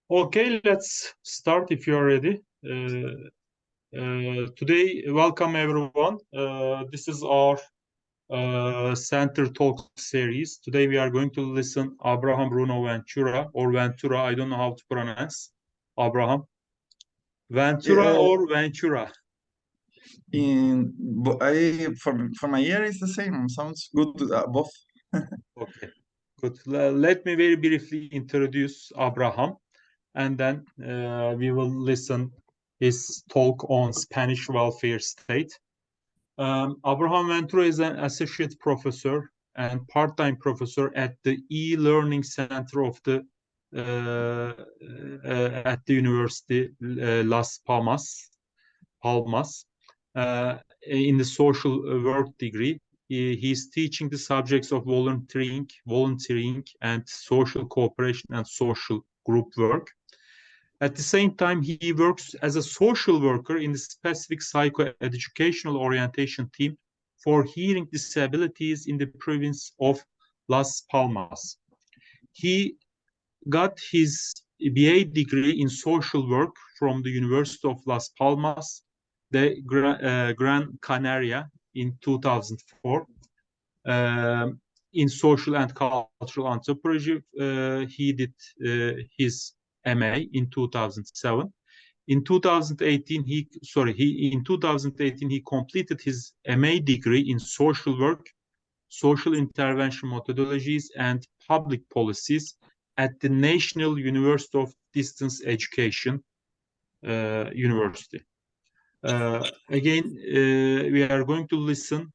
Okay, let's start if you're ready. Today, welcome everyone. This is our Center Talk series. Today we are going to listen Abraham Bruno Ventura or Ventura. I don't know how to pronounce Abraham. Ventura or Ventura. For my ear, it's the same. Sounds good, both. Okay, good. Let me very briefly introduce Abraham, and then we will listen his talk on Spanish welfare state. Abraham Ventura is an associate professor and part-time professor at the e-learning center of the at the University Las Palmas, in the social work degree. He's teaching the subjects of volunteering, and social cooperation and social group work. At the same time, he works as a social worker in the specific psychoeducational orientation team for hearing disabilities in the province of Las Palmas. He got his BA degree in social work from the University of Las Palmas de Gran Canaria in 2004. In social and cultural anthropology, he did his MA in 2007. In 2018, he completed his MA degree in social work, social intervention methodologies, and public policies at the National University of Distance Education University. Again, we are going to listen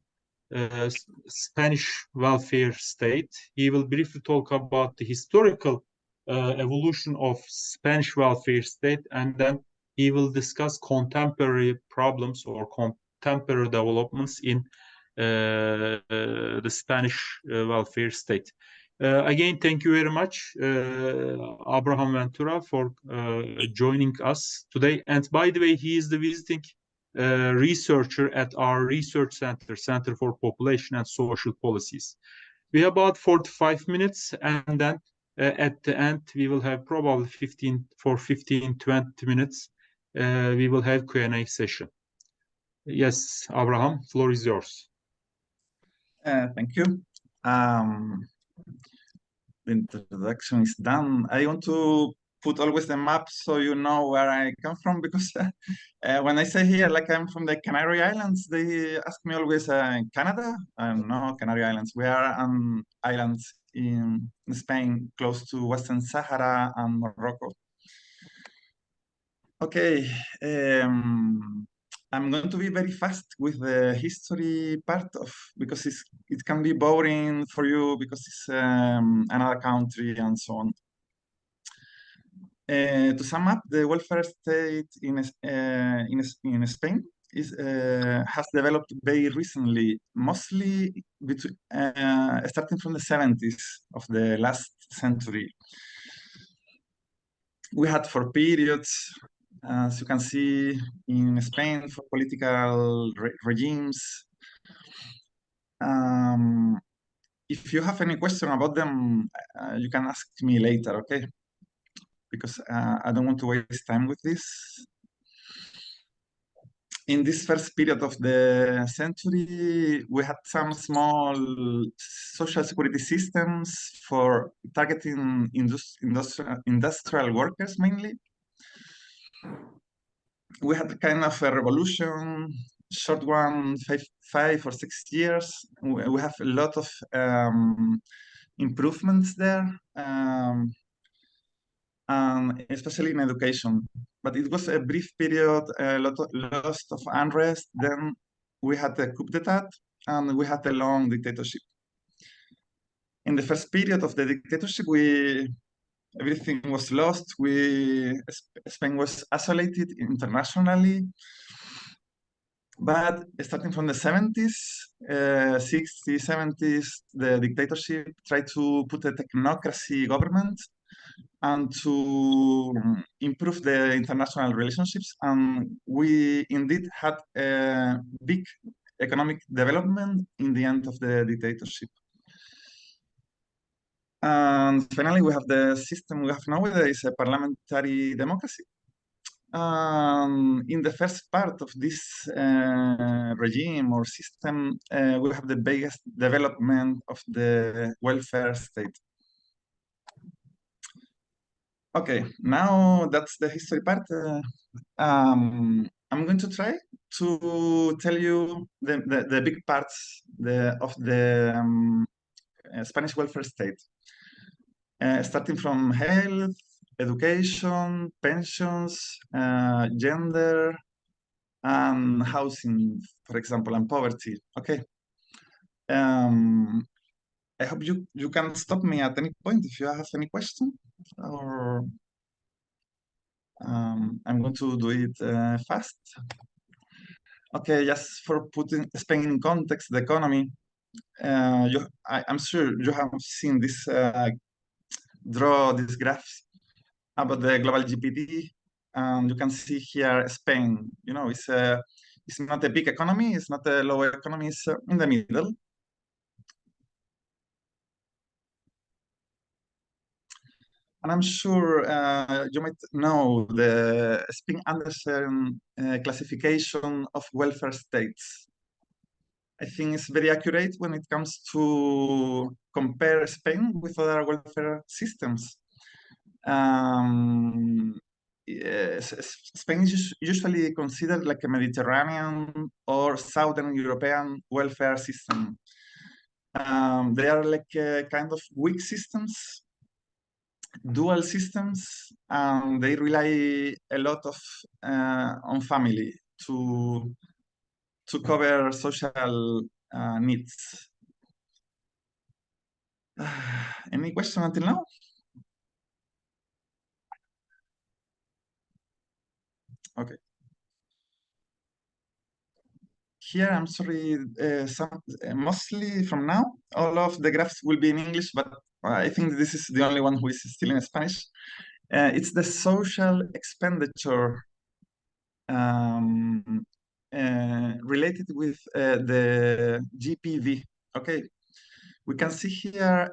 Spanish welfare state. He will briefly talk about the historical evolution of Spanish welfare state, and then he will discuss contemporary problems or contemporary developments in the Spanish welfare state. Again, thank you very much, Abraham Ventura, for joining us today. And by the way, he is the visiting researcher at our research center, Center for Population and Social Policies. We have about 45 minutes, and then at the end, we will have probably 15, 20 minutes, we will have Q&A session. Yes, Abraham, floor is yours. Thank you. The introduction is done. I want to put always the map so you know where I come from, because when I say here, like I'm from the Canary Islands, they ask me always, Canada? No, Canary Islands. We are on islands in Spain, close to Western Sahara and Morocco. Okay, I'm going to be very fast with the history part because it can be boring for you because it's another country and so on. To sum up, the welfare state in Spain has developed very recently, mostly starting from the 70s of the last century. We had 4 periods, as you can see in Spain, for political regimes. If you have any question about them, you can ask me later, okay? Because I don't want to waste time with this. In this first period of the century, we had some small social security systems for targeting industrial workers mainly. We had kind of a revolution, short one, five or 6 years. We have a lot of improvements there, especially in education. But it was a brief period, a lot of unrest. Then we had the coup d'etat, and we had a long dictatorship. In the first period of the dictatorship, everything was lost. Spain was isolated internationally. But starting from the 70s, 60s, 70s, the dictatorship tried to put a technocracy government and to improve the international relationships. And we indeed had a big economic development in the end of the dictatorship. And finally, we have the system we have nowadays, a parliamentary democracy. In the first part of this regime or system, we have the biggest development of the welfare state. Okay, now that's the history part. I'm going to try to tell you the big parts of the Spanish welfare state, starting from health, education, pensions, gender, and housing, for example, and poverty. Okay. I hope you can stop me at any point if you have any question, or I'm going to do it fast. Okay, just for putting Spain in context, the economy. I'm sure you have seen this draw these graphs about the global GDP, and you can see here Spain. You know, it's not a big economy, it's not a low economy, it's in the middle. And I'm sure you might know the Spin-Anderson classification of welfare states. I think it's very accurate when it comes to compare Spain with other welfare systems. Yes, Spain is usually considered like a Mediterranean or Southern European welfare system. They are like kind of weak systems, dual systems, and they rely a lot of on family to cover social needs. Any question until now? Okay. Here, I'm sorry, mostly from now, all of the graphs will be in English, but I think this is the only one who is still in Spanish. It's the social expenditure related with the GPV. Okay, we can see here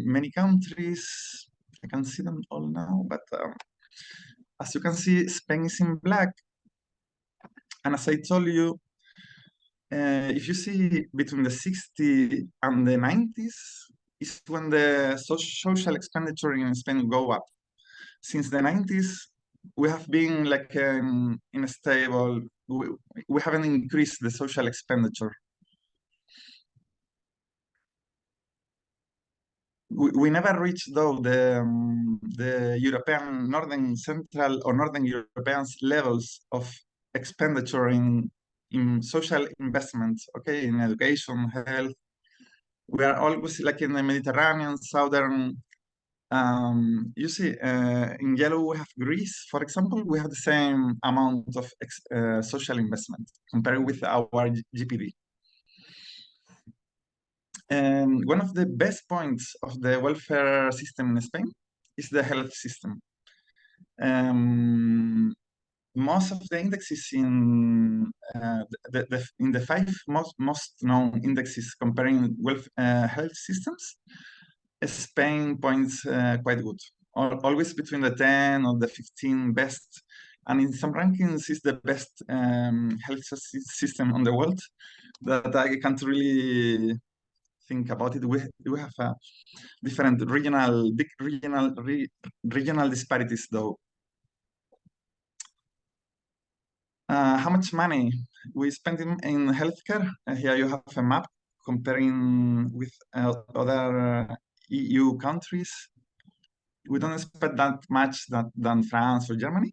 many countries. I can see them all now, but as you can see, Spain is in black. And as I told you, if you see between the 60s and the 90s, is when the social expenditure in Spain go up. Since the 90s, we have been like in a stable, we haven't increased the social expenditure. We never reached though the European, Northern Central or Northern European levels of expenditure in social investments, okay, in education, health. We are always like in the Mediterranean, Southern. You see, in yellow we have Greece, for example, we have the same amount of social investment compared with our GPD. And one of the best points of the welfare system in Spain is the health system. Most of the indexes in in the five most known indexes comparing health systems, Spain points quite good, always between the 10 or the 15 best. And in some rankings, it's the best health system on the world that I can't really think about it. We have different big regional disparities though. How much money we spend in healthcare? Here you have a map comparing with other EU countries. We don't spend that much than France or Germany.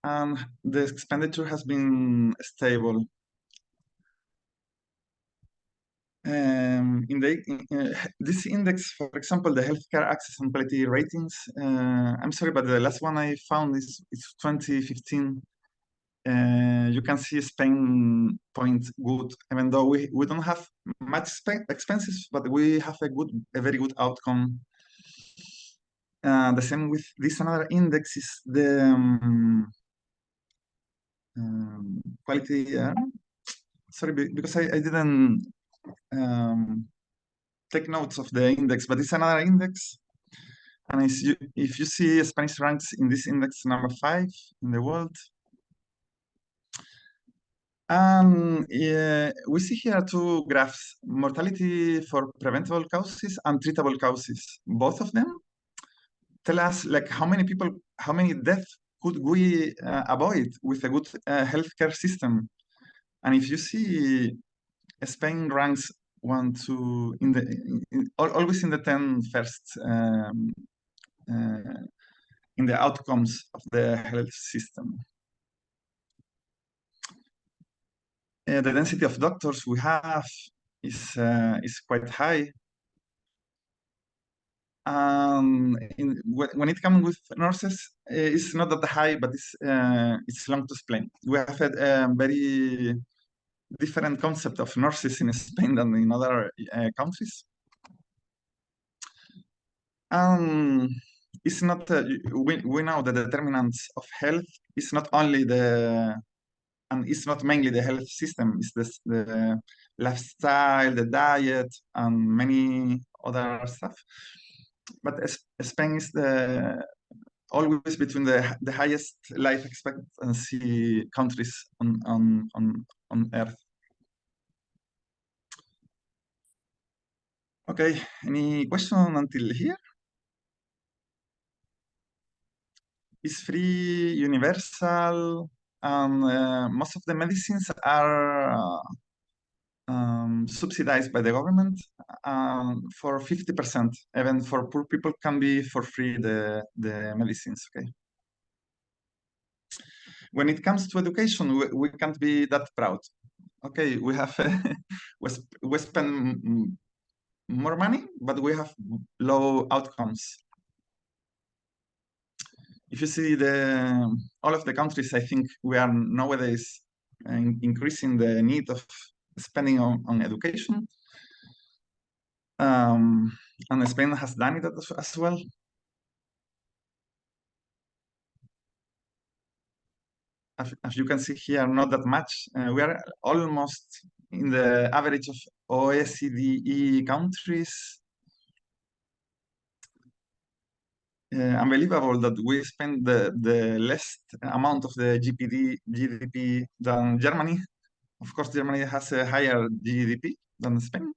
And the expenditure has been stable. This index, for example, the healthcare access and quality ratings, I'm sorry, but the last one I found is 2015. You can see Spain point good, even though we don't have much expenses, but we have a very good outcome. The same with this another index is the quality. sorry, because I didn't take notes of the index, but it's another index. And if you see Spanish ranks in this index number 5 in the world. And we see here two graphs, mortality for preventable causes and treatable causes. Both of them tell us like how many deaths could we avoid with a good healthcare system. And if you see, Spain ranks 1, 2 always in the 10 first in the outcomes of the health system. The density of doctors we have is quite high. When it comes with nurses, it's not that high, but it's long to explain. We have a very different concept of nurses in Spain than in other countries. It's not we know the determinants of health is not only and it's not mainly the health system. It's the lifestyle, the diet, and many other stuff. But Spain is always between the highest life expectancy countries on Earth. Okay, any question until here? Is free, universal, and most of the medicines are subsidized by the government for 50%. Even for poor people can be for free the medicines, okay? When it comes to education, we can't be that proud. Okay, we have we spend more money, but we have low outcomes. If you see all of the countries, I think we are nowadays increasing the need of spending on education. And Spain has done it as well. As you can see here, not that much. We are almost in the average of OECD countries. Unbelievable that we spend the less amount of the GDP than Germany. Of course, Germany has a higher GDP than Spain.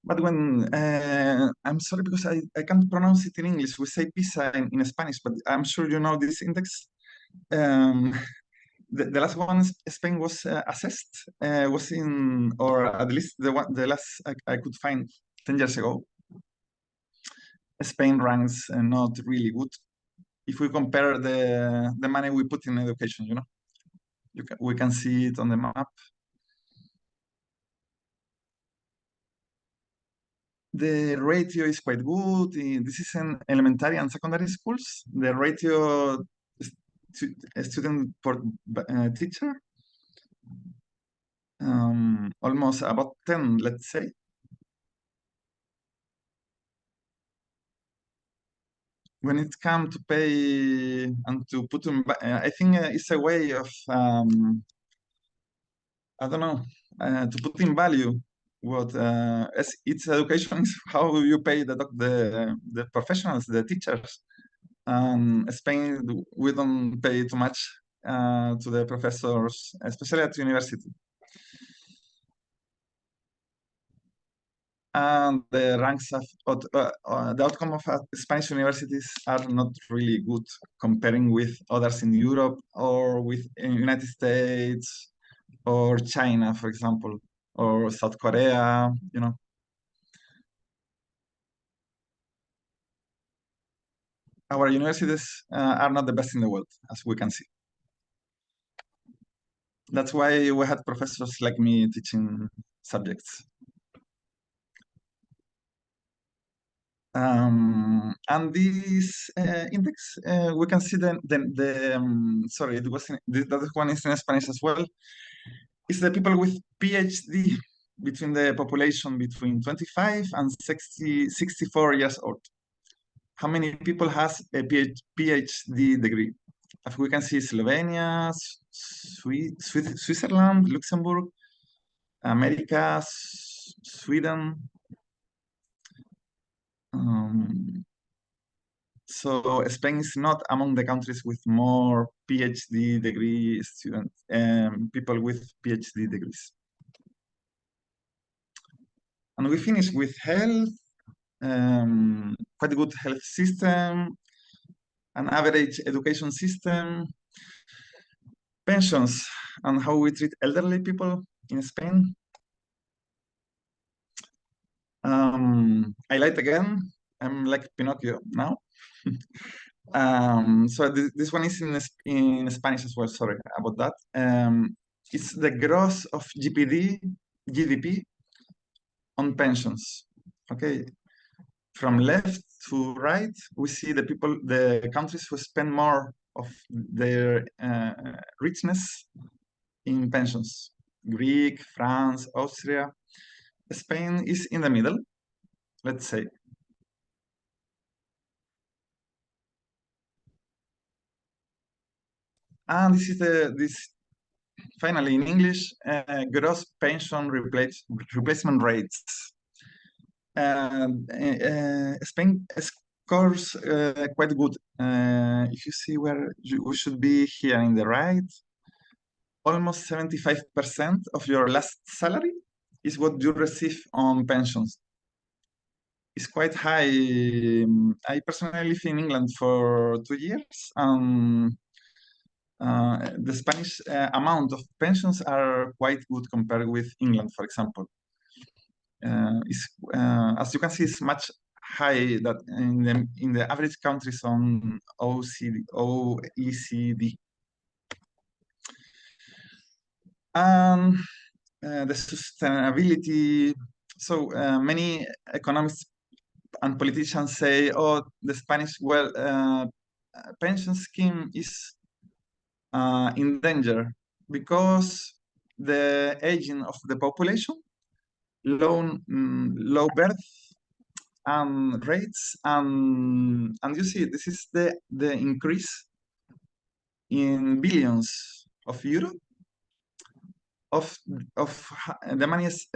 But when I'm sorry because I can't pronounce it in English. We say PISA in Spanish, but I'm sure you know this index. The last one Spain was assessed was or at least the last I could find 10 years ago. Spain ranks not really good if we compare the money we put in education. We can see it on the map. The ratio is quite good. This is in elementary and secondary schools. The ratio student per teacher, almost about 10, let's say. When it comes to pay and to put them, I think it's a way of, I don't know, to put in value what its education is, how you pay the professionals, the teachers. Spain, we don't pay too much to the professors, especially at university. And the ranks of the outcome of Spanish universities are not really good comparing with others in Europe or with United States or China, for example, or South Korea, Our universities are not the best in the world, as we can see. That's why we had professors like me teaching subjects. And this index, we can see sorry, that one is in Spanish as well. It's the people with PhD between the population between 25 and 64 years old. How many people has a PhD degree? As we can see, Slovenia, Switzerland, Luxembourg, America, Sweden. So Spain is not among the countries with more PhD degree students, people with PhD degrees. And we finish with health, quite a good health system, an average education system, pensions, and how we treat elderly people in Spain. I lied again. I'm like Pinocchio now. So this one is in Spanish as well. Sorry about that. It's the gross of GDP on pensions. Okay, from left to right, we see the countries who spend more of their richness in pensions. Greek, France, Austria. Spain is in the middle, let's say. And this is this finally in English, gross pension replacement rates. Spain scores quite good. If you see where we should be here in the right, almost 75% of your last salary is what you receive on pensions. It's quite high. I personally live in England for 2 years. The Spanish amount of pensions are quite good compared with England, for example. As you can see, it's much high that in the average countries on OECD. The sustainability. So many economists and politicians say, "Oh, the Spanish pension scheme is in danger because the aging of the population, low birth rates, and you see this is the increase in billions of euro of the money is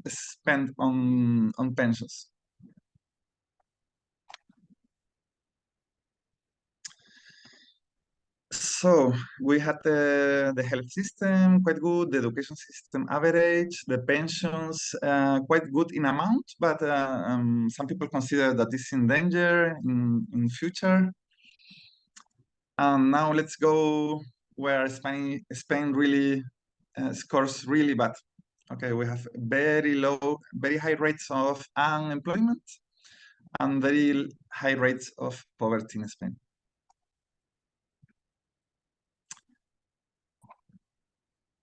spent on pensions. So we had the health system quite good, the education system average, the pensions quite good in amount, but some people consider that it's in danger in future. And now let's go where Spain really scores really bad. Okay, we have very high rates of unemployment and very high rates of poverty in Spain.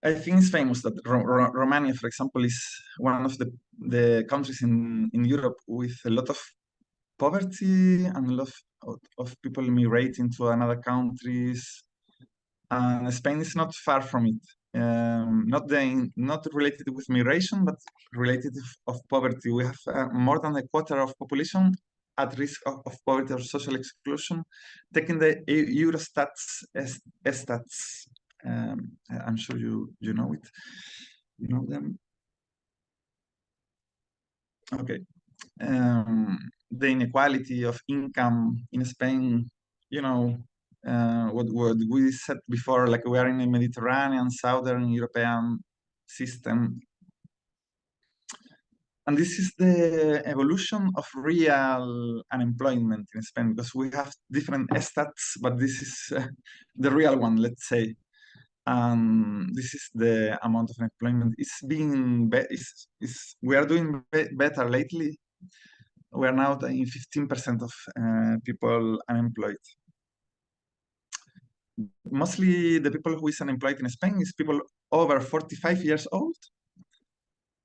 I think it's famous that Romania, for example, is one of the countries in Europe with a lot of poverty and a lot of people migrating to another countries. And Spain is not far from it. Not related with migration, but related of poverty. We have more than a quarter of population at risk of poverty or social exclusion, taking the Eurostat's stats. I'm sure you know it. You know them. Okay. The inequality of income in Spain, what we said before, like we are in a Mediterranean, Southern European system. And this is the evolution of real unemployment in Spain, because we have different stats, but this is the real one, let's say. This is the amount of employment. We are doing better lately. We are now in 15% of people unemployed. Mostly the people who is unemployed in Spain is people over 45 years old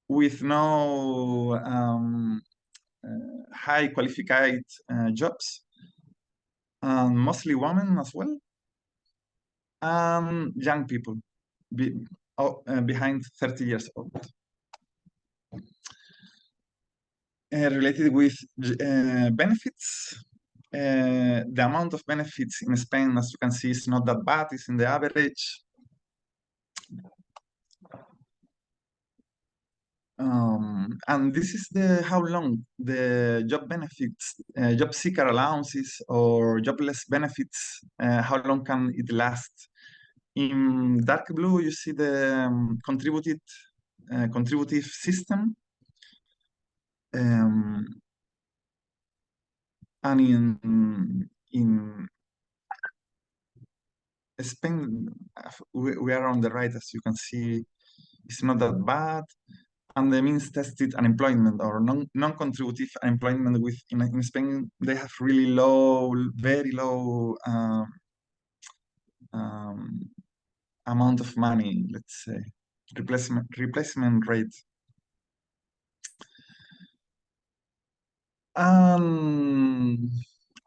with no high qualified jobs, and mostly women as well, and young people behind 30 years old. Related with benefits, The amount of benefits in Spain, as you can see, is not that bad. It's in the average. And this is the how long the job benefits, job seeker allowances or jobless benefits, how long can it last? In dark blue, you see the contributive system. And in Spain, we are on the right, as you can see, it's not that bad. And the means tested unemployment or non-contributive unemployment in Spain, they have really low, very low amount of money, let's say, replacement rate.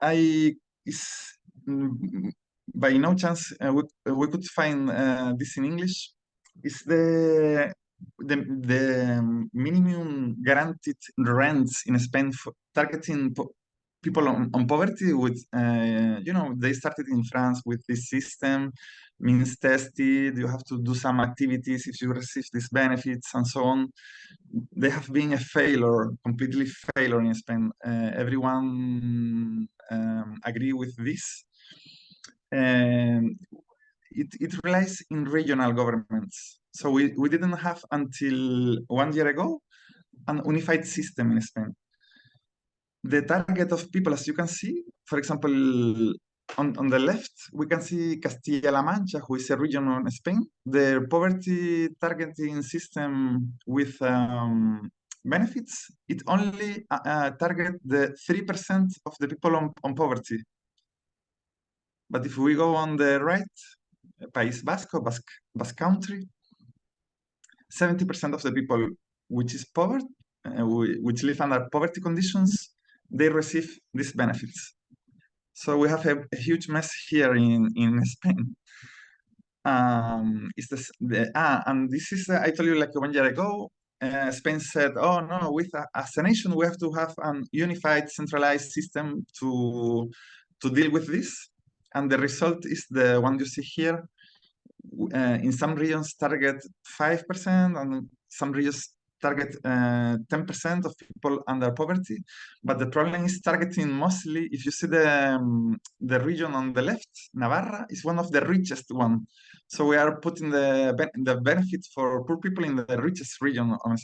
I is by no chance we could find this in English. Is the minimum guaranteed rents in Spain for targeting people on poverty with they started in France with this system, means tested, you have to do some activities if you receive these benefits and so on. They have been a failure, completely failure in Spain. Everyone agree with this. It relies in regional governments. So we didn't have until 1 year ago an unified system in Spain. The target of people, as you can see, for example, on the left, we can see Castilla-La Mancha, who is a region in Spain. The poverty targeting system with benefits, it only target the 3% of the people on poverty. But if we go on the right, País Vasco, Basque Country, 70% of the people which is poor, which live under poverty conditions, they receive these benefits. So we have a huge mess here in Spain. And this is, I told you like 1 year ago, Spain said, oh no, as a nation, we have to have an unified centralized system to deal with this. And the result is the one you see here. In some regions target 5% and some regions target 10% of people under poverty. But the problem is targeting mostly, if you see the region on the left, Navarra is one of the richest one. So we are putting the benefit for poor people in the richest region on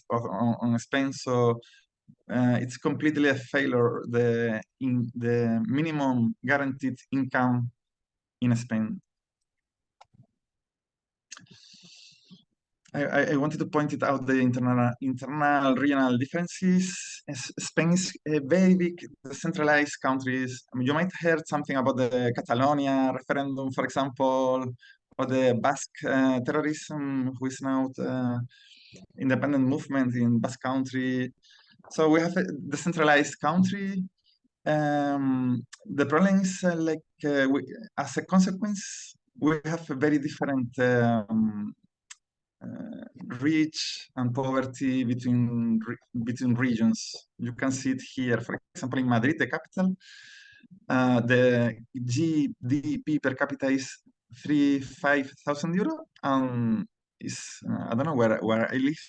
Spain. So it's completely a failure, the minimum guaranteed income in Spain. I wanted to point it out, the internal regional differences. Spain is a very big decentralized country. I mean, you might have heard something about the Catalonia referendum, for example, or the Basque terrorism, who is now the independent movement in Basque Country. So we have a decentralized country. The problem is as a consequence, we have a very different rich and poverty between regions. You can see it here, for example, in Madrid, the capital. The GDP per capita is 5,000 euro, and is I don't know where I live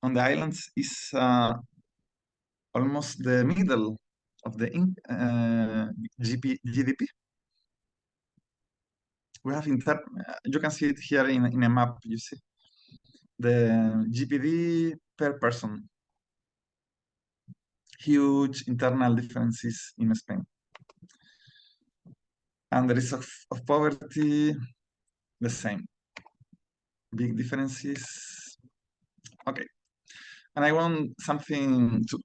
on the islands is almost the middle of the GDP. We have you can see it here in a map. You see the GPD per person. Huge internal differences in Spain. And the risk of poverty, the same. Big differences. Okay. And I want something to,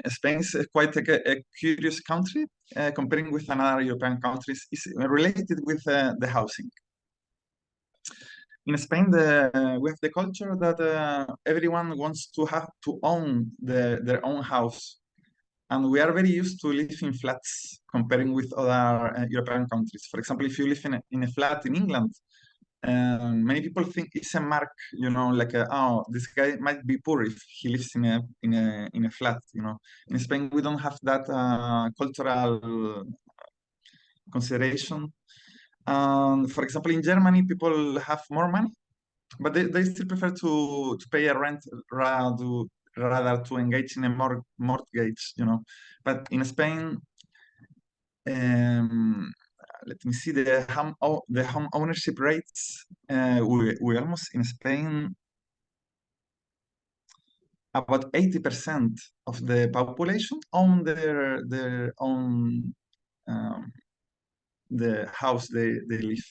Spain is quite a curious country comparing with another European countries. Is related with the housing. In Spain, we have the culture that everyone wants to own their own house. And we are very used to live in flats comparing with other European countries. For example, if you live in a flat in England, many people think it's a mark, like oh, this guy might be poor if he lives in a flat. In Spain, we don't have that cultural consideration. For example, in Germany, people have more money, but they still prefer to pay a rent rather to engage in a mortgage, you know. But in Spain, let me see the home ownership rates. We almost in Spain about 80% of the population own their own the house they live.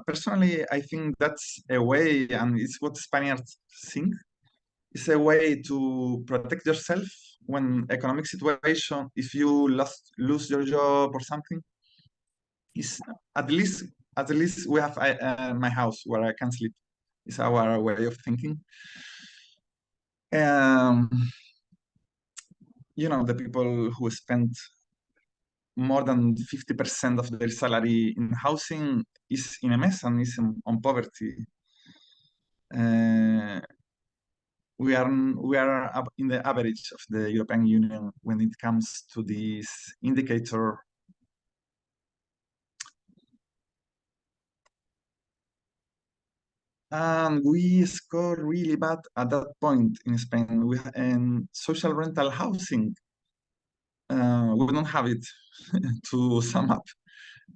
Personally, I think that's a way, and it's what Spaniards think. It's a way to protect yourself when economic situation, if you lose your job or something, is at least we have my house where I can sleep. Is our way of thinking. Um, you know, the people who spend more than 50% of their salary in housing is in a mess and is on poverty. Uh, we are in the average of the European Union when it comes to this indicator. And we score really bad at that point in Spain. And social rental housing, we don't have it. To sum up,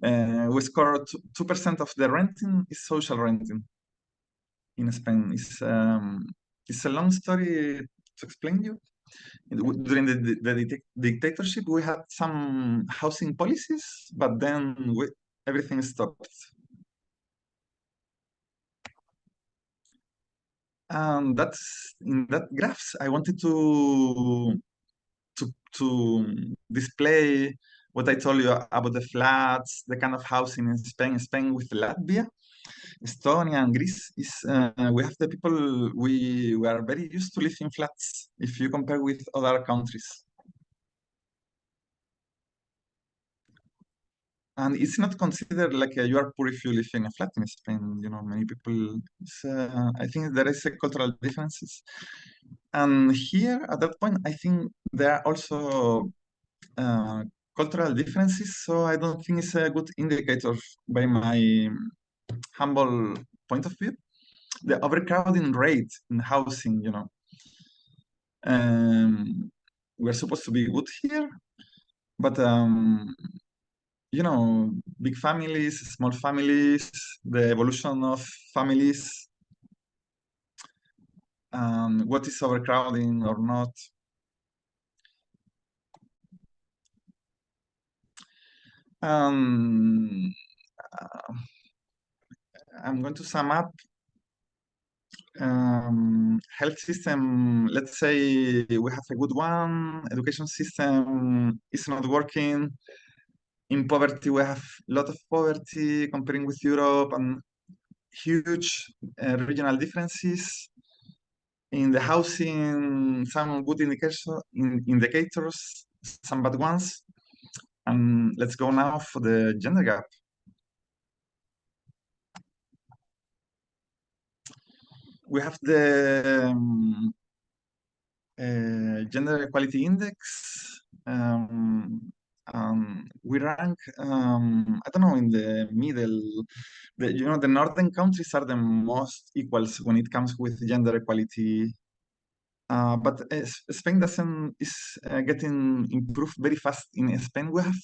we score 2% of the renting is social renting in Spain. It's a long story to explain you. During the dictatorship, we had some housing policies, but then everything stopped. And that's in that graphs. I wanted to display what I told you about the flats, the kind of housing in Spain. Spain with Latvia, Estonia, and Greece is we have the people we are very used to live in flats if you compare with other countries. And it's not considered like you are poor if you live in a flat in Spain. You know, many people. I think there is a cultural differences. And here, at that point, I think there are also cultural differences. So I don't think it's a good indicator by my humble point of view. The overcrowding rate in housing, you know, we're supposed to be good here, but you know, big families, small families, the evolution of families, what is overcrowding or not. Um, I'm going to sum up. Health system, let's say we have a good one. Education system is not working. In poverty, we have a lot of poverty comparing with Europe and huge regional differences. In the housing, some good indicators, some bad ones. And let's go now for the gender gap. We have the gender equality index. We rank, I don't know, in the middle. You know, the northern countries are the most equals when it comes with gender equality. But Spain doesn't is getting improved very fast. In Spain, we have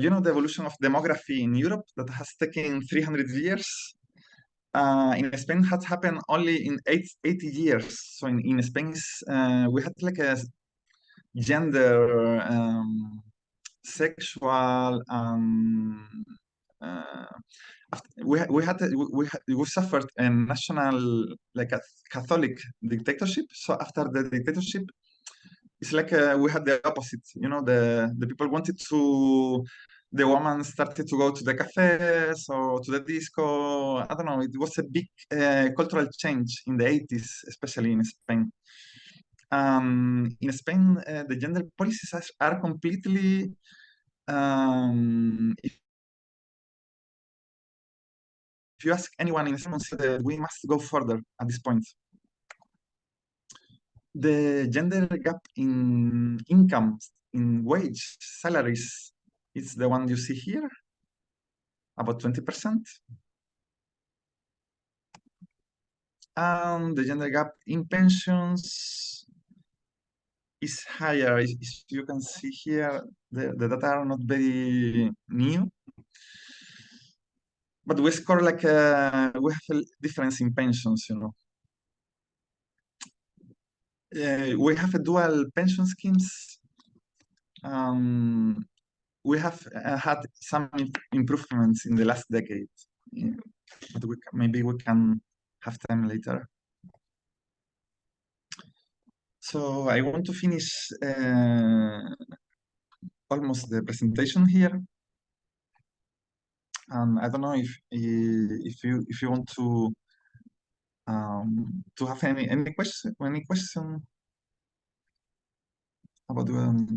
you know, the evolution of demography in Europe that has taken 300 years. In Spain has happened only in 80 years. So in Spain, we had like a gender, sexual, uh, we suffered a national, like a Catholic dictatorship. So after the dictatorship, it's like we had the opposite. You know, the people wanted to. The woman started to go to the cafes or to the disco. I don't know. It was a big cultural change in the 80s, especially in Spain. In Spain, the gender policies are completely. If you ask anyone in Spain, we must go further at this point. the gender gap in income, in wage, salaries, is the one you see here, about 20%. And the gender gap in pensions is higher. If you can see here, the data are not very new, but we score like we have a difference in pensions, you know. We have a dual pension schemes. We have had some improvements in the last decade, but maybe we can have time later. So I want to finish almost the presentation here. I don't know if you want to have any question about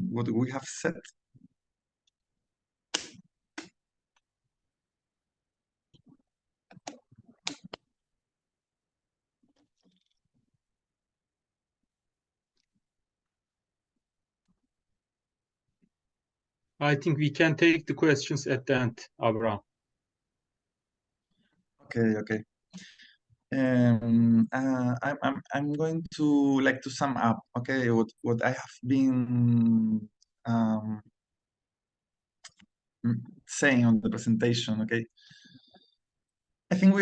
what we have said. I think we can take the questions at the end, Abraham. Okay. I'm going to like to sum up, okay, what I have been saying on the presentation, okay. I think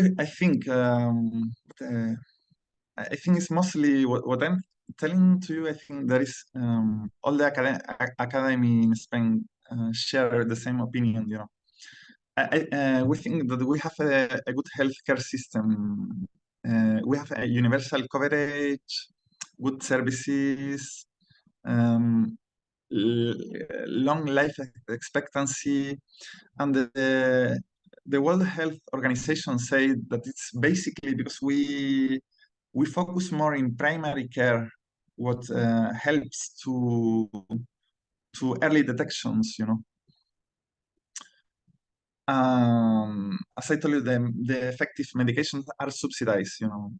it's mostly what I'm telling to you. I think there is all the academy in Spain share the same opinion, you know. We think that we have a good healthcare system. We have a universal coverage, good services, long life expectancy, and the World Health Organization say that it's basically because we focus more in primary care, what helps to early detections, you know. As I told you, the effective medications are subsidized, you know.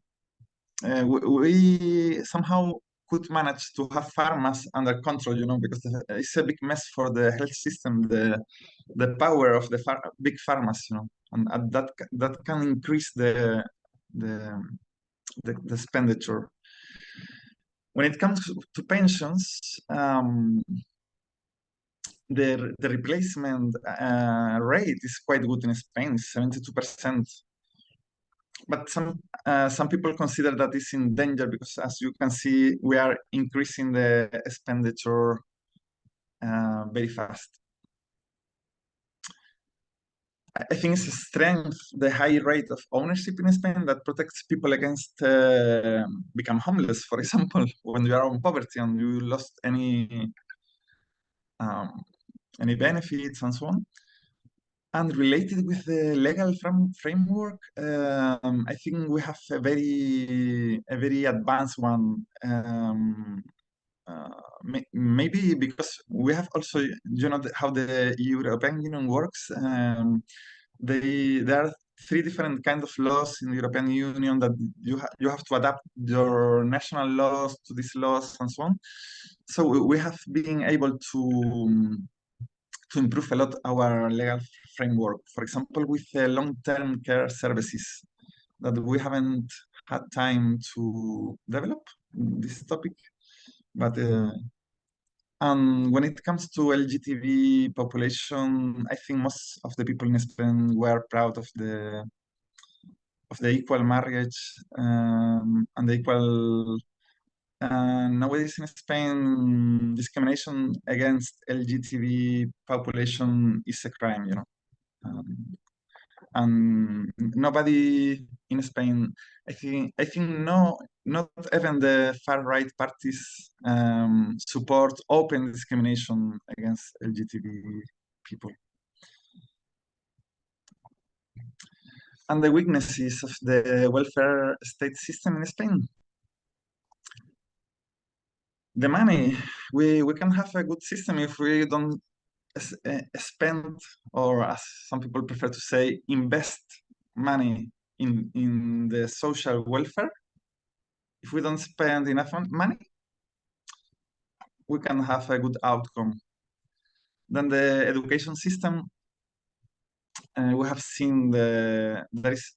We somehow could manage to have pharmas under control, you know, because it's a big mess for the health system, the power of the big pharmas, you know, and that can increase the expenditure. When it comes to pensions, the replacement rate is quite good in Spain, 72%. But some people consider that it's in danger because, as you can see, we are increasing the expenditure very fast. I think it's a strength, the high rate of ownership in Spain that protects people against become homeless, for example, when you are on poverty and you lost any benefits and so on. And related with the legal framework, I think we have a very advanced one. Maybe because we have also, you know, how the European Union works. There are three different kinds of laws in the European Union that you have to adapt your national laws to these laws and so on. So we have been able to improve a lot our legal framework. For example, with long-term care services that we haven't had time to develop this topic, but and when it comes to LGTB population, I think most of the people in Spain were proud of the equal marriage and the equal. Nowadays in Spain, discrimination against LGTB population is a crime, you know. And nobody in Spain, I think not even the far right parties support open discrimination against LGTB people. And the weaknesses of the welfare state system in Spain. The money, we can have a good system if we don't spend, or as some people prefer to say, invest money in the social welfare. If we don't spend enough money, we can have a good outcome. Then the education system, we have seen there is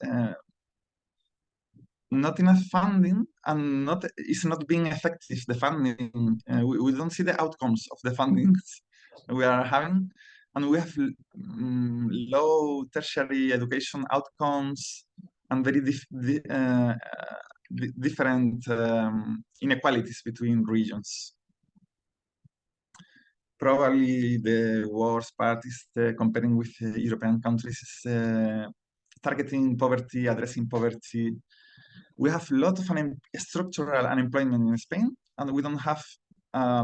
not enough funding, and it's not being effective, the funding. We don't see the outcomes of the fundings we are having, and we have low tertiary education outcomes and very different inequalities between regions. Probably the worst part is comparing with European countries, targeting poverty, addressing poverty. We have a lot of structural unemployment in Spain, and we don't have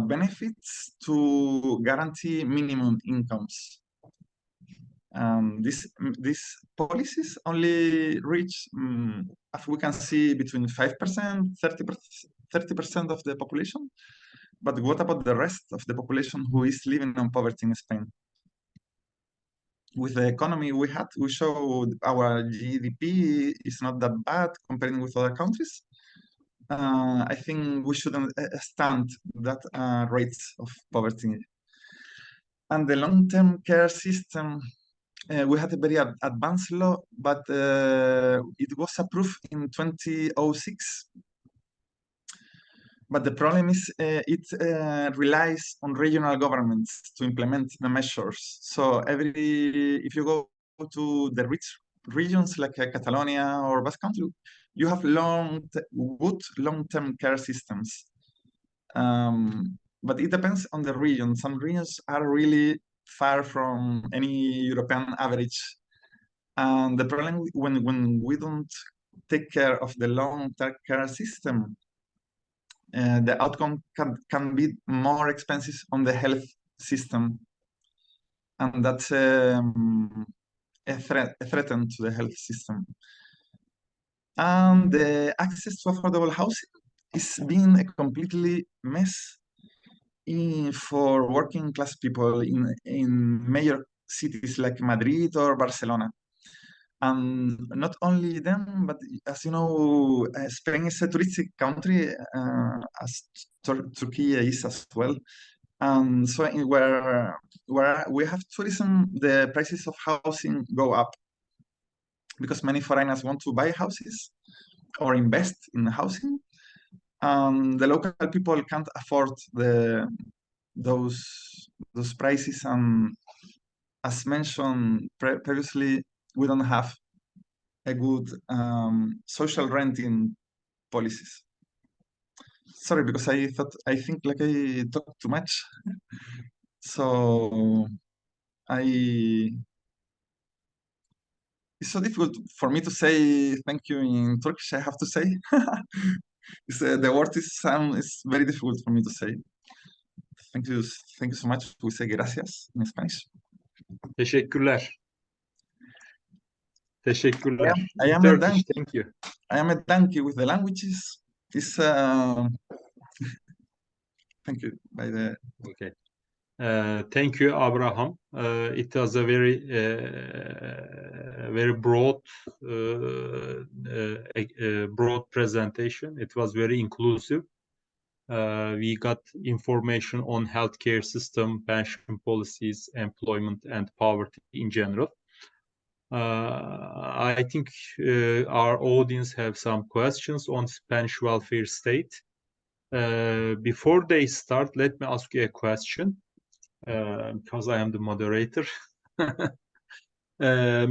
benefits to guarantee minimum incomes. These policies only reach, as we can see, between 5%, 30% of the population. But what about the rest of the population who is living on poverty in Spain? With the economy we showed our GDP is not that bad comparing with other countries. I think we shouldn't stand that rates of poverty. And the long-term care system, we had a very advanced law, but it was approved in 2006. But the problem is it relies on regional governments to implement the measures. So if you go to the rich regions like Catalonia or Basque Country, you have good long-term care systems. But it depends on the region. Some regions are really far from any European average. And the problem when we don't take care of the long-term care system, the outcome can be more expensive on the health system. And that's a threat to the health system. And the access to affordable housing is being a completely mess for working class people in major cities like Madrid or Barcelona. And not only them, but as you know, Spain is a touristic country, as Turkey is as well. And so where we have tourism, the prices of housing go up because many foreigners want to buy houses or invest in housing. The local people can't afford those prices. And as mentioned previously, we don't have a good social renting policies. Sorry, because I think like I talked too much. So it's so difficult for me to say thank you in Turkish, I have to say. The word is very difficult for me to say. Thank you so much. We say gracias in Spanish. Teşekkürler. Teşekkürler. I am Turkish, a donkey. thank you. I am a donkey with the languages. It's thank you. Okay. Thank you, Abraham. It was a very broad broad presentation. It was very inclusive. We got information on healthcare system, pension policies, employment, and poverty in general. I think our audience have some questions on Spanish welfare state. Before they start, let me ask you a question, because I am the moderator.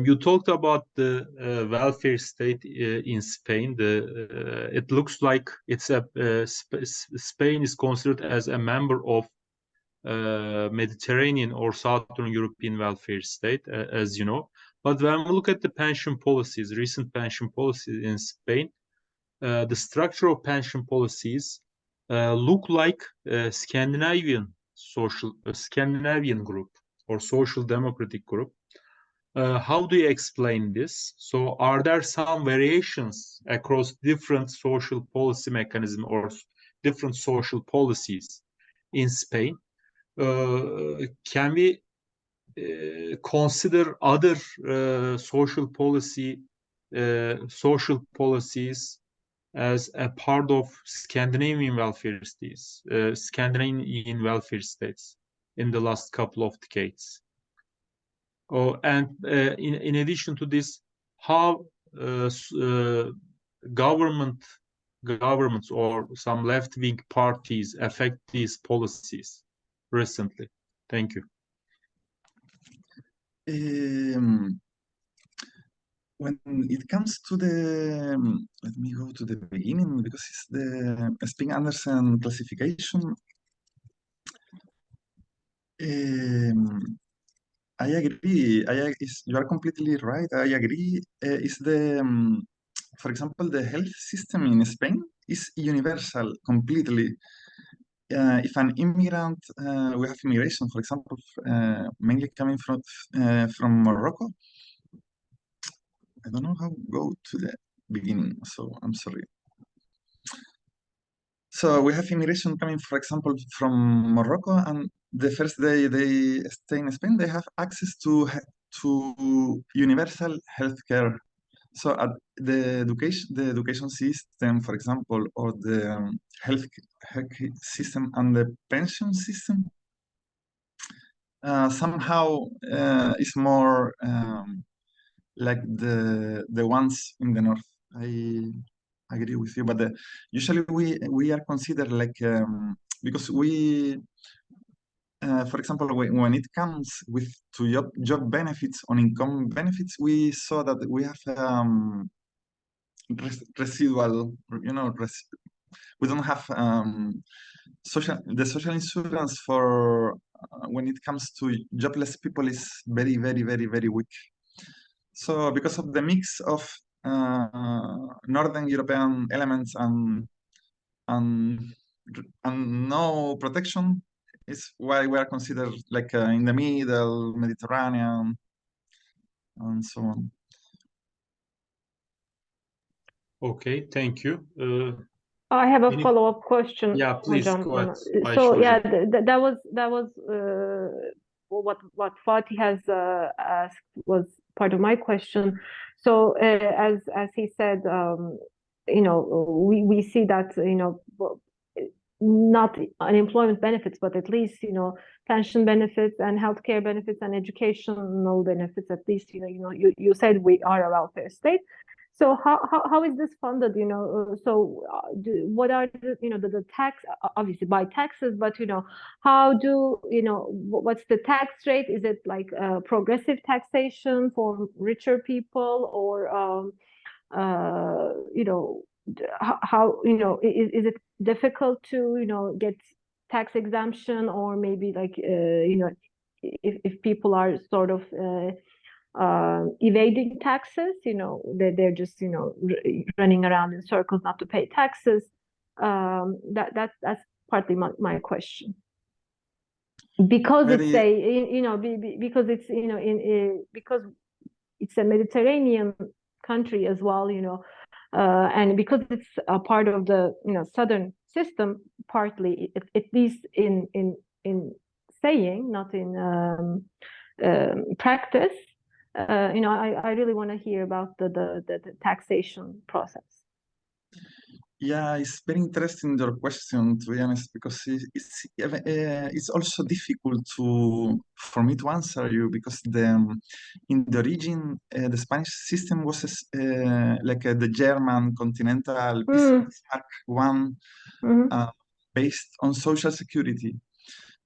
You talked about the welfare state in Spain. It looks like it's Spain is considered as a member of Mediterranean or Southern European welfare state, as you know. But when we look at the pension policies, recent pension policies in Spain, the structure of pension policies look like Scandinavian group or social democratic group. How do you explain this? So are there some variations across different social policy mechanism or different social policies in Spain? Can we consider other social policies as a part of Scandinavian welfare states, in the last couple of decades. Oh, and in addition to this, how governments or some left-wing parties affect these policies recently? Thank you. When it comes to the, let me go to the beginning because it's the Spink-Andersen classification. I agree. You are completely right. I agree. Is the, for example, the health system in Spain is universal completely. If an immigrant, we have immigration, for example, mainly coming from Morocco. I don't know how to go to the beginning, so I'm sorry. So we have immigration coming, for example, from Morocco, and the first day they stay in Spain, they have access to universal healthcare. So at the education system, for example, or the health system and the pension system, somehow is more like the ones in the north. I agree with you, but usually we are considered like because we, for example, when it comes to job benefits on income benefits, we saw that we have residual, we don't have the social insurance for when it comes to jobless people is very, very, very, very weak. So because of the mix of Northern European elements and no protection is why we are considered like in the middle, Mediterranean, and so on. Okay, thank you. I have a follow-up question. Yeah, please Hocam. go ahead. So yeah, that was what Fatih has asked was part of my question. So as he said, we see that not unemployment benefits, but at least pension benefits and healthcare benefits and educational benefits. At least you said we are a welfare state. So how is this funded? What are the tax, obviously by taxes, but how do what's the tax rate? Is it like progressive taxation for richer people, or how is it difficult to get tax exemption, or maybe like if people are sort of evading taxes, they're just running around in circles not to pay taxes. That's partly my question, because it's because it's a Mediterranean country as well, and because it's a part of the southern system, partly at least in saying, not in practice. I really want to hear about the taxation process. Yeah, it's very interesting your question, to be honest, because it's also difficult for me to answer you, because in the origin the Spanish system was like the German continental Bismarck one, based on social security.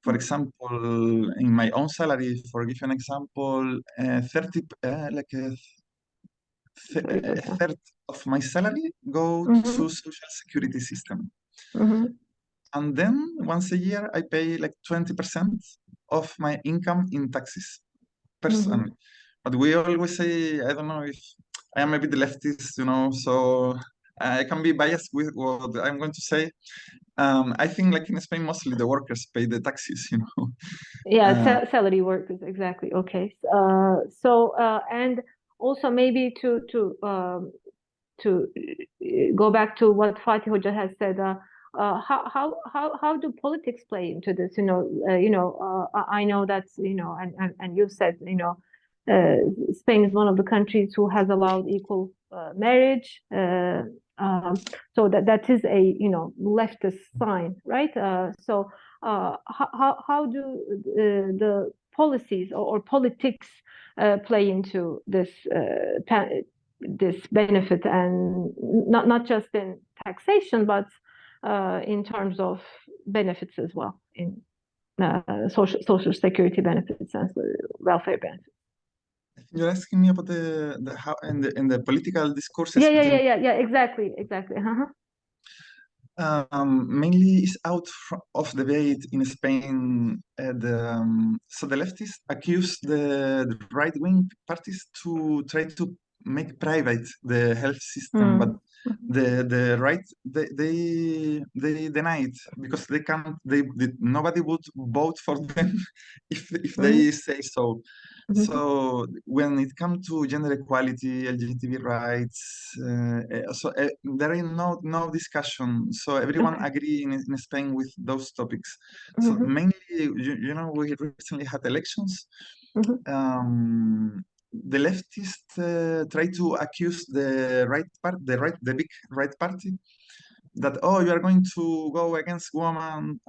For example, in my own salary, for give you an example, 30 like a third of my salary go to social security system. And then once a year, I pay like 20% of my income in taxes personally. But we always say, I don't know if I am a bit leftist, so I can be biased with what I'm going to say. I think like in Spain, mostly the workers pay the taxes, Yeah, salary workers, exactly. Okay. And also maybe to go back to what Fatih Hoca has said, how do politics play into this? I know that and you've said Spain is one of the countries who has allowed equal marriage, So that is a leftist sign, right? So how do the policies or politics play into this benefit, and not just in taxation, but in terms of benefits as well, in social security benefits and welfare benefits. You're asking me about the how in the political discourses. Yeah. Exactly. Mainly is out of debate in Spain. So the leftists accuse the right-wing parties to try to make private the health system, but the right they deny it because they can't. Nobody would vote for them if they say so. So when it comes to gender equality, LGBT rights, there is no discussion. So everyone agree in Spain with those topics. So mainly, we recently had elections. The leftists try to accuse the big right party, that you are going to go against women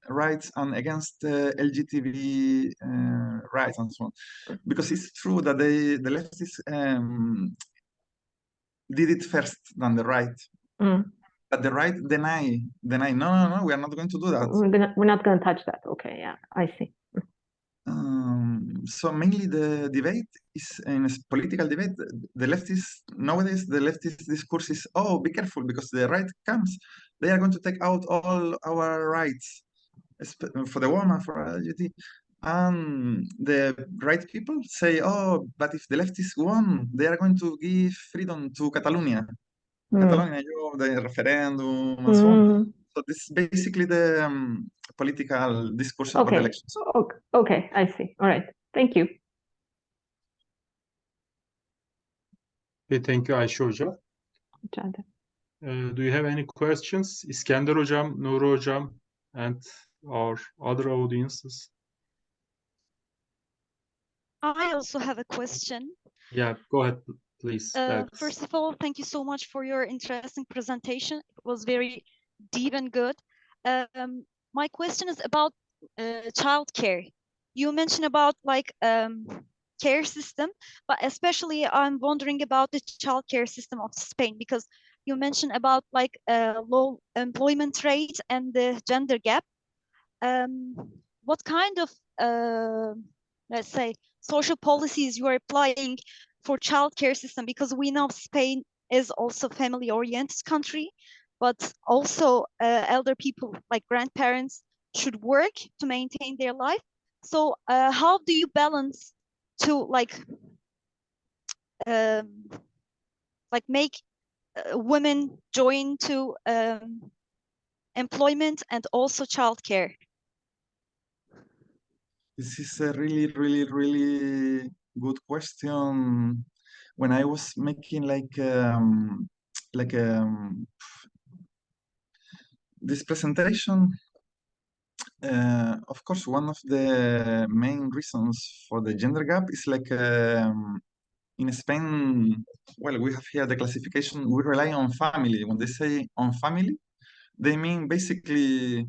rights and against LGBT rights and so on, because it's true that the leftists did it first than the right, but the right deny. No, we are not going to do that. We're not going to touch that. Okay, yeah, I see. So mainly the debate is in a political debate. Nowadays the leftist discourse is, be careful, because the right comes, they are going to take out all our rights for the woman, for LGBT. And the right people say, but if the leftists won, they are going to give freedom to Catalonia. Catalonia, the referendum and so on. So this is basically the political discourse about elections. Okay, I see. All right. Thank you. Okay, thank you Ayşe Hocam. Do you have any questions? İskender Hocam, Nuri Hocam, and our other audiences? I also have a question. Yeah, go ahead, please. First of all, thank you so much for your interesting presentation. It was very deep and good. My question is about childcare. You mentioned about care system, but especially I'm wondering about the childcare system of Spain, because you mentioned about low employment rate and the gender gap. What kind of let's say social policies you are applying for childcare system, because we know Spain is also family oriented country, but also elder people like grandparents should work to maintain their life. So how do you balance to make women join to employment and also childcare? This is a really, really, really good question. When I was making this presentation, of course, one of the main reasons for the gender gap is in Spain, well, we have here the classification, we rely on family. When they say on family, they mean basically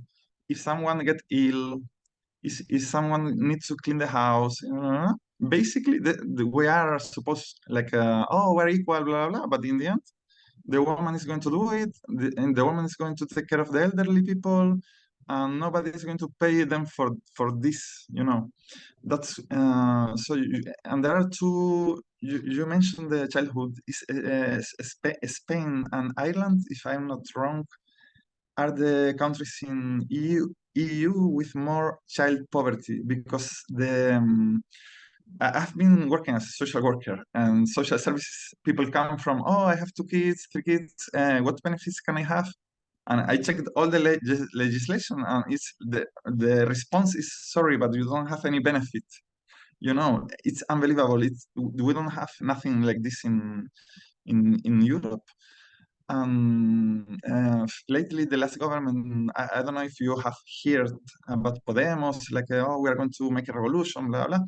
if someone get ill, if someone needs to clean the house, basically we are supposed we're equal, blah, blah, blah, but in the end, the woman is going to do it, and the woman is going to take care of the elderly people, and nobody is going to pay them for this, That's so. And there are two. You mentioned the childhood. Spain and Ireland, if I'm not wrong, are the countries in EU with more child poverty, because I've been working as a social worker, and social services people come from, I have 2 kids, 3 kids, what benefits can I have? And I checked all the legislation, and it's the response is, sorry, but you don't have any benefit. It's unbelievable. We don't have nothing like this in Europe. Lately, the last government, I don't know if you have heard about Podemos, we are going to make a revolution, blah, blah.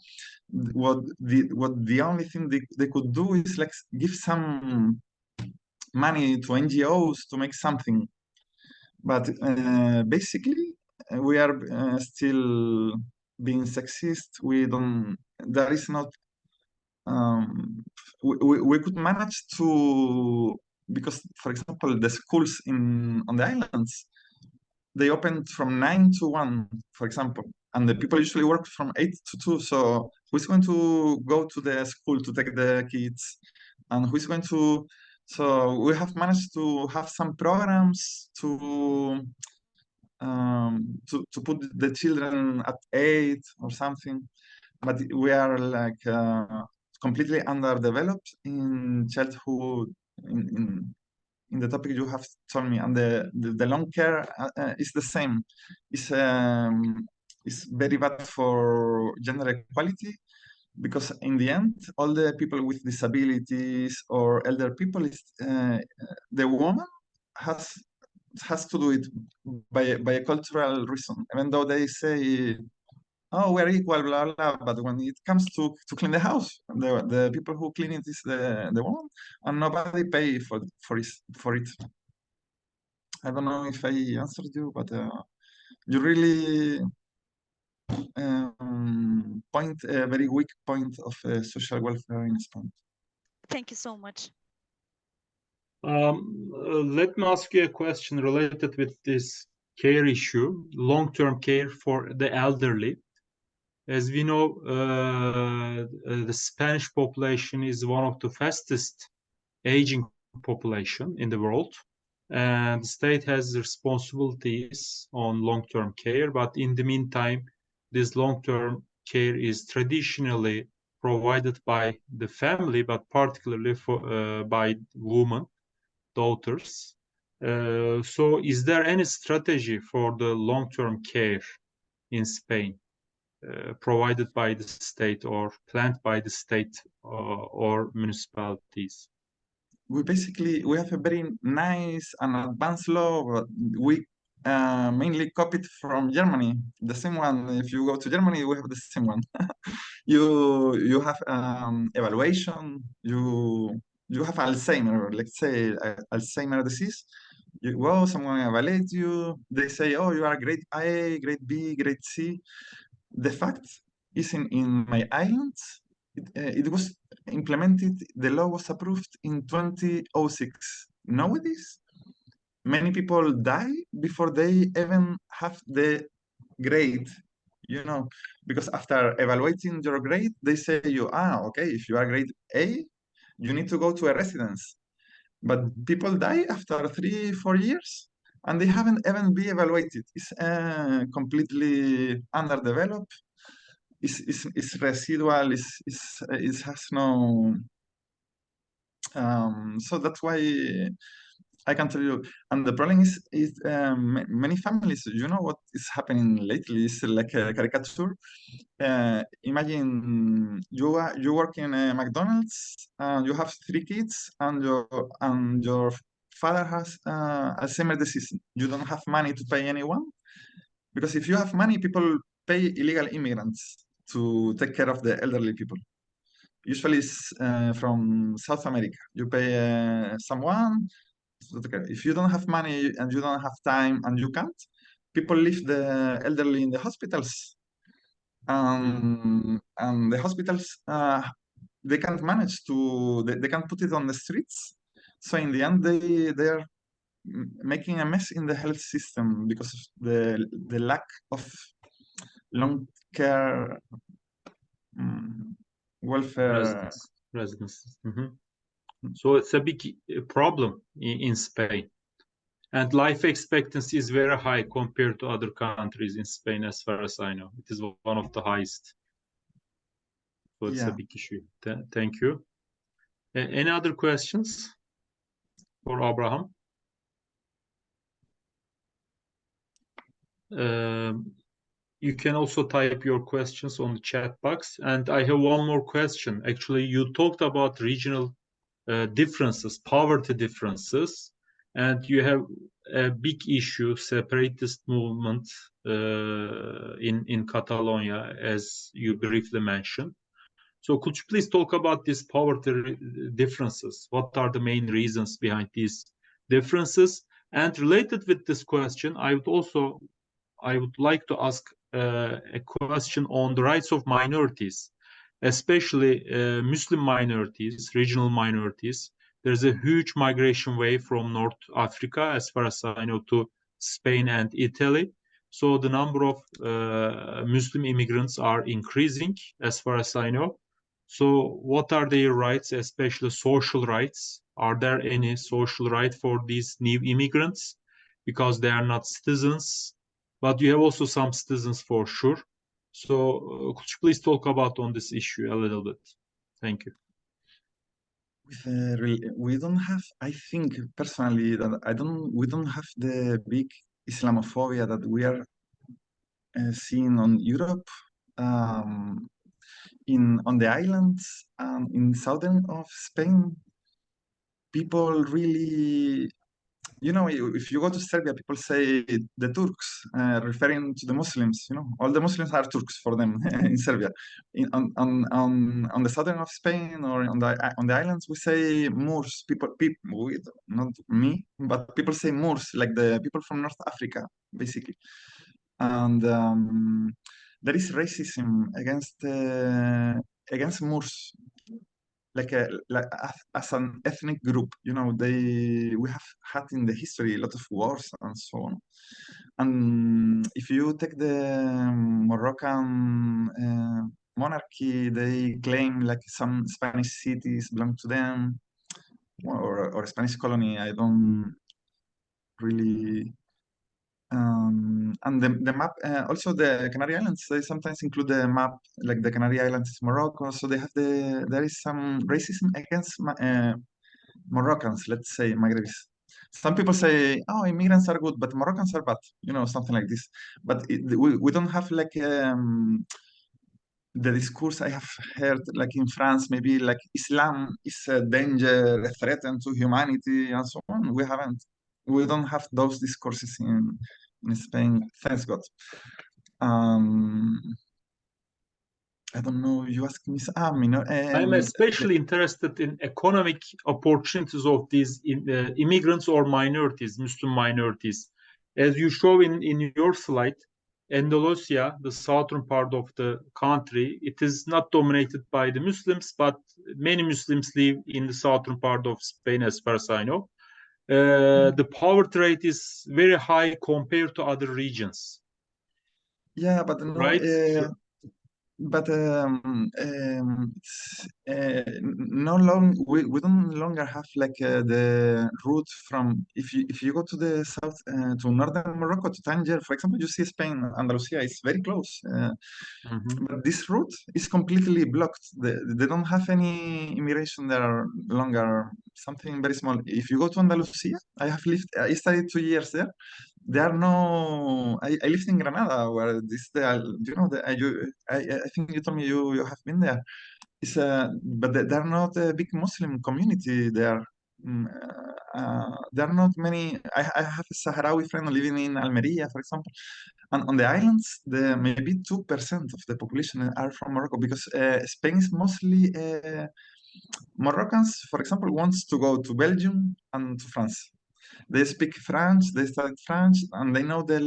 What the only thing they could do is give some money to NGOs to make something. But basically, we are still being sexist. We don't. There is not. We could manage to, because, for example, the schools on the islands, they opened from 9 to 1, for example, and the people usually work from 8 to 2. So who's going to go to the school to take the kids, and who's going to? So we have managed to have some programs to put the children at 8 or something, but we are like completely underdeveloped in childhood in the topic you have told me, and the long care is the same. It's very bad for gender equality, because in the end, all the people with disabilities or elder people, is the woman has to do it by a cultural reason, even though they say, oh, we're equal, blah blah. But when it comes to clean the house, the people who clean it is the woman, and nobody pay for it. I don't know if I answered you, but you really point a very weak point of social welfare in Spain. Thank you so much. Let me ask you a question related with this care issue, long-term care for the elderly. As we know, the Spanish population is one of the fastest aging population in the world, and the state has responsibilities on long-term care. But in the meantime, this long-term care is traditionally provided by the family, but particularly by women, daughters. So is there any strategy for the long-term care in Spain provided by the state or planned by the state or municipalities? We have a very nice and advanced law, but we mainly copied from Germany. The same one. If you go to Germany, we have the same one. you have evaluation. You have Alzheimer, let's say Alzheimer disease. You go, someone evaluates you. They say, oh, you are grade A, grade B, grade C. The fact is, in my islands, it was implemented. The law was approved in 2006. Nowadays, many people die before they even have the grade, because after evaluating your grade, they say okay, if you are grade A, you need to go to a residence. But people die after 3-4 years, and they haven't even been evaluated. It's completely underdeveloped. It's residual. It has no. So that's why I can tell you. And the problem is many families. You know what is happening lately is like a caricature. Imagine you work in a McDonald's. You have 3 kids, and your father has Alzheimer's disease. You don't have money to pay anyone, because if you have money, people pay illegal immigrants to take care of the elderly people. Usually it's from South America. You pay someone to take care. If you don't have money and you don't have time and you can't, people leave the elderly in the hospitals. And the hospitals, they can't manage they can't put it on the streets. So in the end, they are making a mess in the health system because of the lack of long care welfare residence. So it's a big problem in Spain, and life expectancy is very high compared to other countries in Spain, as far as I know. It is one of the highest. So it's a big issue. Thank you. Any other questions for Abraham? You can also type your questions on the chat box. And I have one more question. Actually, you talked about regional differences, poverty differences, and you have a big issue, separatist movement in Catalonia, as you briefly mentioned. So could you please talk about these poverty differences? What are the main reasons behind these differences? And related with this question, I would like to ask a question on the rights of minorities, especially Muslim minorities, regional minorities. There's a huge migration wave from North Africa, as far as I know, to Spain and Italy. So the number of Muslim immigrants are increasing, as far as I know. So what are their rights, especially social rights? Are there any social right for these new immigrants? Because they are not citizens, but you have also some citizens for sure. So could you please talk about on this issue a little bit? Thank you. We don't have, I think personally that we don't have the big Islamophobia that we are seeing on Europe, on the islands, in southern of Spain. People really, if you go to Serbia, people say the Turks, referring to the Muslims. All the Muslims are Turks for them in Serbia. On the southern of Spain or on the islands, we say Moors. Not me, but people say Moors, like the people from North Africa, basically. And there is racism against Moors, like as an ethnic group. We have had in the history a lot of wars and so on. And if you take the Moroccan monarchy, they claim like some Spanish cities belong to them, or a Spanish colony. I don't really. And the map, also the Canary Islands, they sometimes include the map, like the Canary Islands is Morocco. So there is some racism against Moroccans, let's say, Maghrebis. Some people say, oh, immigrants are good, but Moroccans are bad, something like this. But we don't have like the discourse I have heard, like in France, maybe like Islam is a danger, a threat to humanity, and so on. We don't have those discourses in Spain, thanks God. I don't know, you asked me, I'm especially interested in economic opportunities of these immigrants or minorities, Muslim minorities. As you show in your slide, Andalusia, the southern part of the country, it is not dominated by the Muslims, but many Muslims live in the southern part of Spain, as far as I know. The poverty rate is very high compared to other regions. Yeah, but no, right? but it's no long. We don't longer have like the route from if you go to the south to northern Morocco to Tangier, for example, you see Spain, Andalusia is very close. But this route is completely blocked. They don't have any immigration there longer. Something very small. If you go to Andalusia, I studied 2 years there. There are no. I lived in Granada, where I think you told me you have been there. But there are not a big Muslim community there. There are not many. I have a Sahrawi friend living in Almeria, for example. And on the islands, maybe 2% of the population are from Morocco, because Spain is mostly Moroccans, for example, wants to go to Belgium and to France. They speak French, they study French, and they know the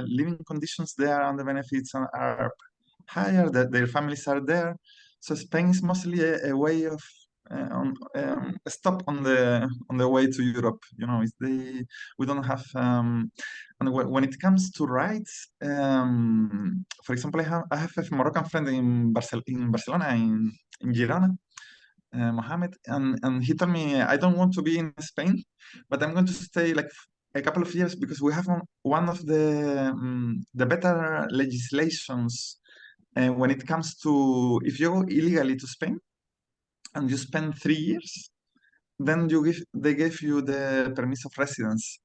living conditions there and the benefits are higher, that their families are there. So Spain is mostly a way of a stop on the way to Europe. We don't have and when it comes to rights, for example, I have a Moroccan friend in Barcelona, in Girona, Mohammed, and he told me, I don't want to be in Spain, but I'm going to stay like a couple of years because we have one of the better legislations when it comes to if you go illegally to Spain and you spend 3 years, then they give you the permit of residence.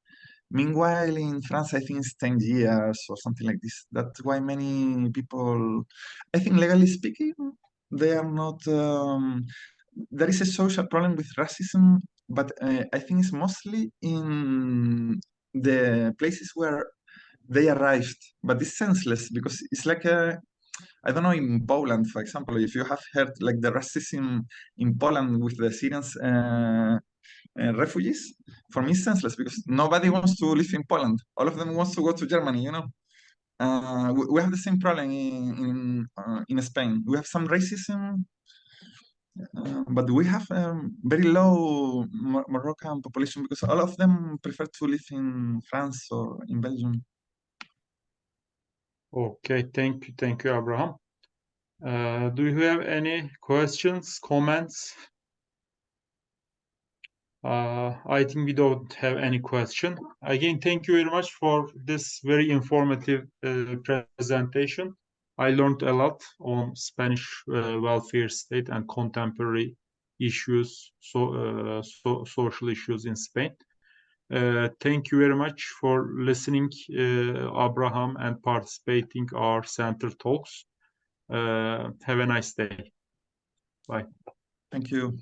Meanwhile, in France, I think it's 10 years or something like this. That's why many people, I think legally speaking, they are not. There is a social problem with racism, but I think it's mostly in the places where they arrived. But it's senseless because it's like I don't know, in Poland, for example, if you have heard like the racism in Poland with the Syrians refugees, for me, it's senseless because nobody wants to live in Poland. All of them wants to go to Germany, you know. We have the same problem in Spain. We have some racism, but we have very low Moroccan population because all of them prefer to live in France or in Belgium. Okay, thank you, Abraham. Do you have any questions, comments? I think we don't have any question. Again, thank you very much for this very informative presentation. I learned a lot on Spanish welfare state and contemporary issues, social issues in Spain. Thank you very much for listening, Abraham, and participating our center talks. Have a nice day. Bye. Thank you.